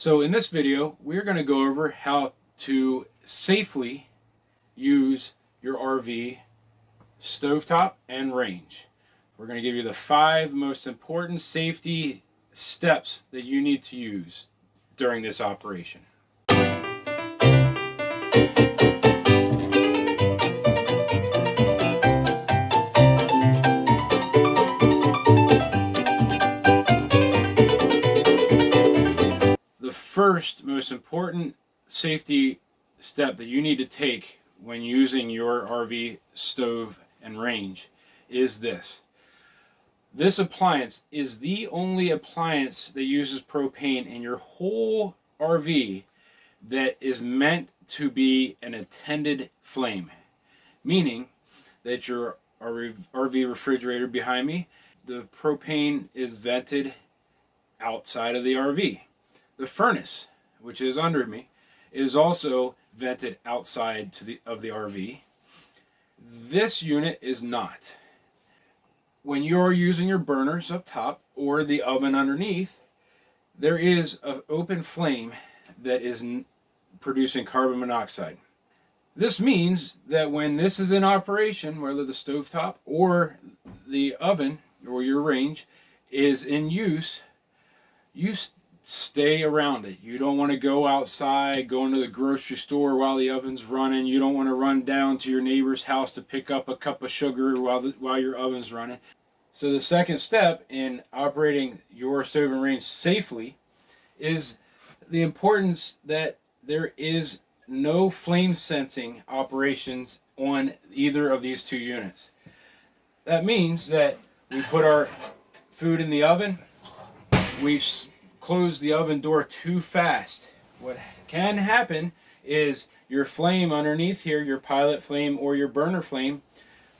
So in this video, we're going to go over how to safely use your RV stovetop and range. We're going to give you the 5 most important safety steps that you need to use during this operation. The first most important safety step that you need to take when using your RV stove and range is this. This appliance is the only appliance that uses propane in your whole RV that is meant to be an attended flame. Meaning that your RV refrigerator behind me, the propane is vented outside of the RV. The furnace, which is under me, is also vented outside of the RV. This unit is not. When you're using your burners up top or the oven underneath, there is an open flame that is producing carbon monoxide. This means that when this is in operation, whether the stovetop or the oven or your range is in use, you stay around it. You don't want to go outside, go into the grocery store while the oven's running. You don't want to run down to your neighbor's house to pick up a cup of sugar while your oven's running. So the second step in operating your stove and range safely is the importance that there is no flame sensing operations on either of these 2 units. That means that we put our food in the oven, we close the oven door too fast. What can happen is your flame underneath here, your pilot flame or your burner flame,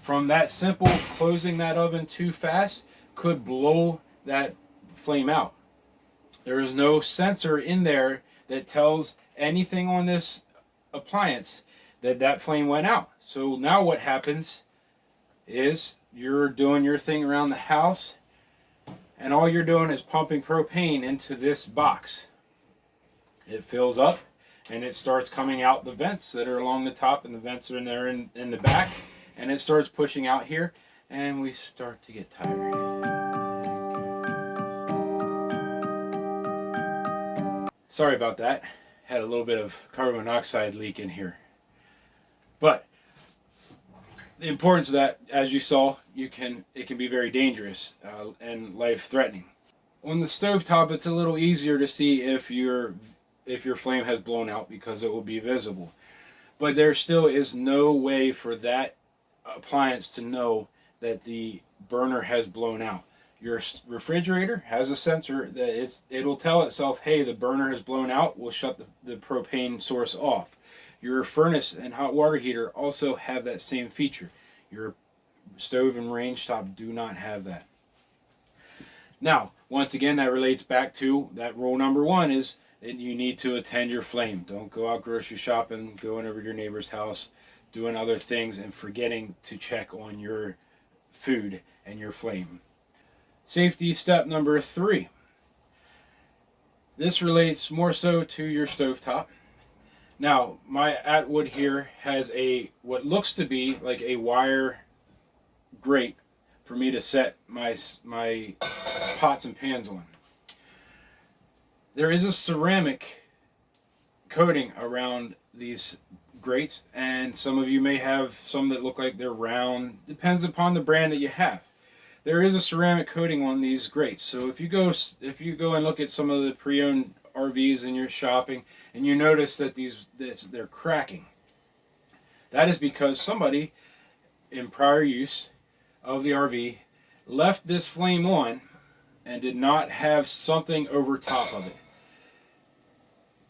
from that simple closing that oven too fast, could blow that flame out. There is no sensor in there that tells anything on this appliance that that flame went out. So now what happens is you're doing your thing around the house, and all you're doing is pumping propane into this box. It fills up and it starts coming out the vents that are along the top, and the vents are in there in the back, and it starts pushing out here, and we start to get tired. Sorry about that. Had a little bit of carbon monoxide leak in here. But the importance of that, as you saw, it can be very dangerous and life-threatening. On the stovetop, it's a little easier to see if your flame has blown out because it will be visible. But there still is no way for that appliance to know that the burner has blown out. Your refrigerator has a sensor that it'll tell itself, hey, the burner has blown out, we'll shut the propane source off. Your furnace and hot water heater also have that same feature. Your stove and range top do not have that. Now, once again, that relates back to that rule number 1 is that you need to attend your flame. Don't go out grocery shopping, going over to your neighbor's house, doing other things, and forgetting to check on your food and your flame. Safety step number 3. This relates more so to your stovetop. Now, my Atwood here has what looks to be like a wire grate for me to set my pots and pans on. There is a ceramic coating around these grates, and some of you may have some that look like they're round. Depends upon the brand that you have. There is a ceramic coating on these grates. So if you go and look at some of the pre-owned RVs in your shopping, and you notice that they're cracking, that is because somebody in prior use of the RV left this flame on and did not have something over top of it.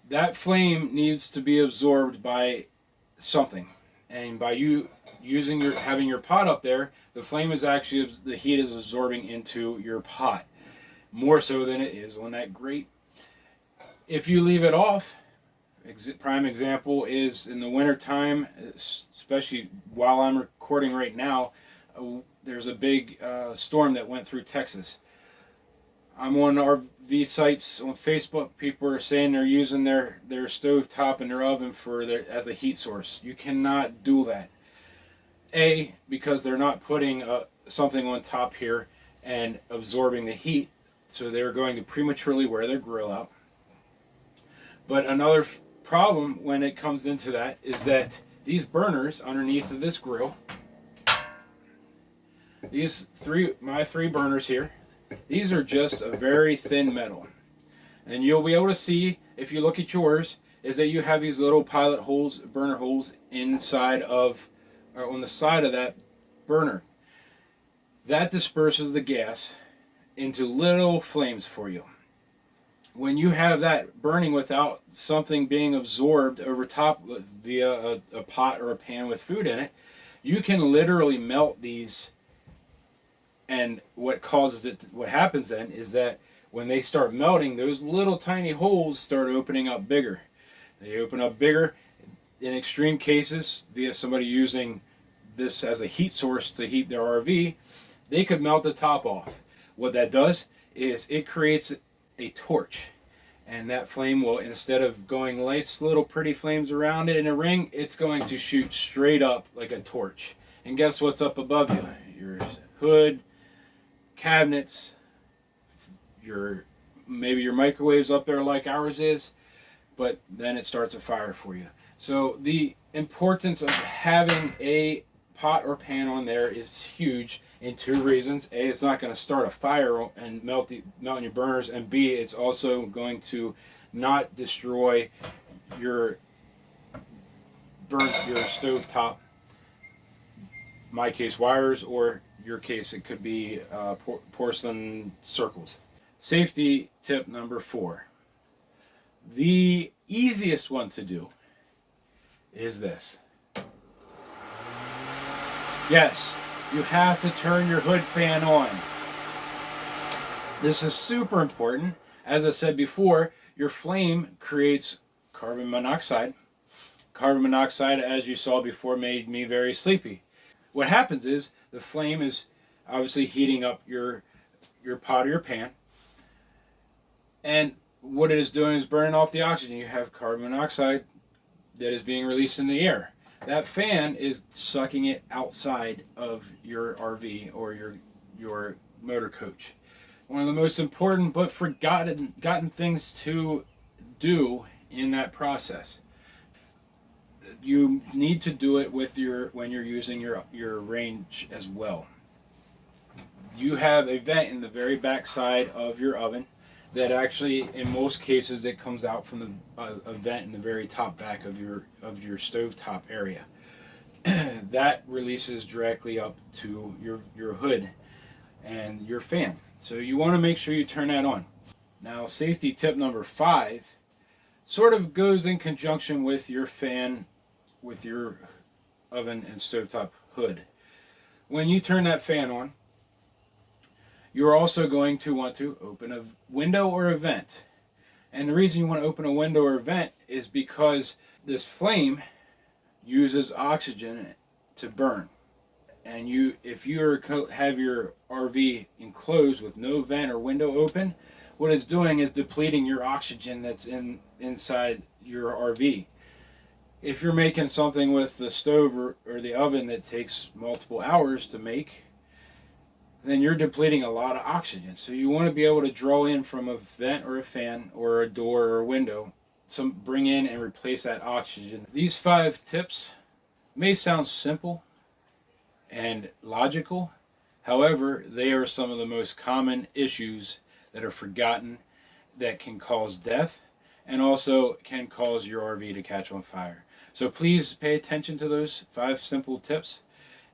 That flame needs to be absorbed by something, and by you having your pot up there, the flame is actually, the heat is absorbing into your pot more so than it is on that grate. If you leave it off, prime example is in the winter time, especially while I'm recording right now, there's a big storm that went through Texas. I'm on RV sites on Facebook. People are saying they're using their stove top and their oven as a heat source. You cannot do that. A, because they're not putting something on top here and absorbing the heat, so they're going to prematurely wear their grill out. But another problem when it comes into that is that these burners underneath of this grill, my three burners here, these are just a very thin metal. And you'll be able to see, if you look at yours, is that you have these little pilot holes, burner holes inside of, or on the side of that burner. That disperses the gas into little flames for you. When you have that burning without something being absorbed over top via a pot or a pan with food in it, you can literally melt these. And what happens then is that when they start melting, those little tiny holes start opening up bigger. They open up bigger. In extreme cases, via somebody using this as a heat source to heat their RV, they could melt the top off. What that does is it creates a torch, and that flame will, instead of going nice little pretty flames around it in a ring, it's going to shoot straight up like a torch. And guess what's up above you? Your hood, cabinets, maybe your microwave's up there like ours is, but then it starts a fire for you. So the importance of having a pot or pan on there is huge in two reasons. A, it's not going to start a fire and melt your burners, and B, it's also going to not destroy your stove top. My case, wires, or your case, it could be porcelain circles. Safety tip number 4. The easiest one to do is this. Yes, you have to turn your hood fan on. This is super important. As I said before, your flame creates carbon monoxide. Carbon monoxide, as you saw before, made me very sleepy. What happens is the flame is obviously heating up your pot or your pan, and what it is doing is burning off the oxygen. You have carbon monoxide that is being released in the air. That fan is sucking it outside of your RV or your motor coach. One of the most important but forgotten things to do in that process. You need to do it when you're using your range as well. You have a vent in the very back side of your oven that actually, in most cases, it comes out from a vent in the very top back of your stovetop area. That releases directly up to your hood and your fan. So you want to make sure you turn that on. Now, safety tip number 5 sort of goes in conjunction with your fan, with your oven and stovetop hood. When you turn that fan on, you're also going to want to open a window or a vent. And the reason you want to open a window or a vent is because this flame uses oxygen to burn. And if you have your RV enclosed with no vent or window open, what it's doing is depleting your oxygen that's inside your RV. If you're making something with the stove or the oven that takes multiple hours to make, then you're depleting a lot of oxygen. So you want to be able to draw in from a vent or a fan or a door or a window, bring in and replace that oxygen. These 5 tips may sound simple and logical. However, they are some of the most common issues that are forgotten, that can cause death and also can cause your RV to catch on fire. So please pay attention to those 5 simple tips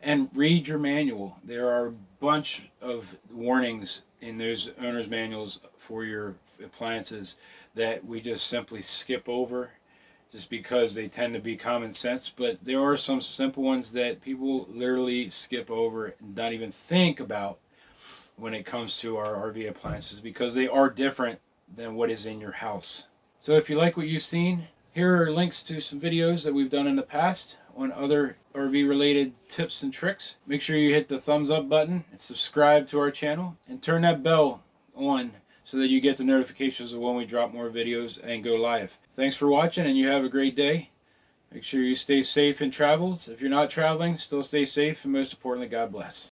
and read your manual. There are a bunch of warnings in those owner's manuals for your appliances that we just simply skip over just because they tend to be common sense, but there are some simple ones that people literally skip over and not even think about when it comes to our RV appliances, because they are different than what is in your house. So if you like what you've seen, here are links to some videos that we've done in the past on other RV related tips and tricks. Make sure you hit the thumbs up button and subscribe to our channel and turn that bell on so that you get the notifications of when we drop more videos and go live. Thanks for watching, and you have a great day. Make sure you stay safe in travels. If you're not traveling, still stay safe, and most importantly, God bless.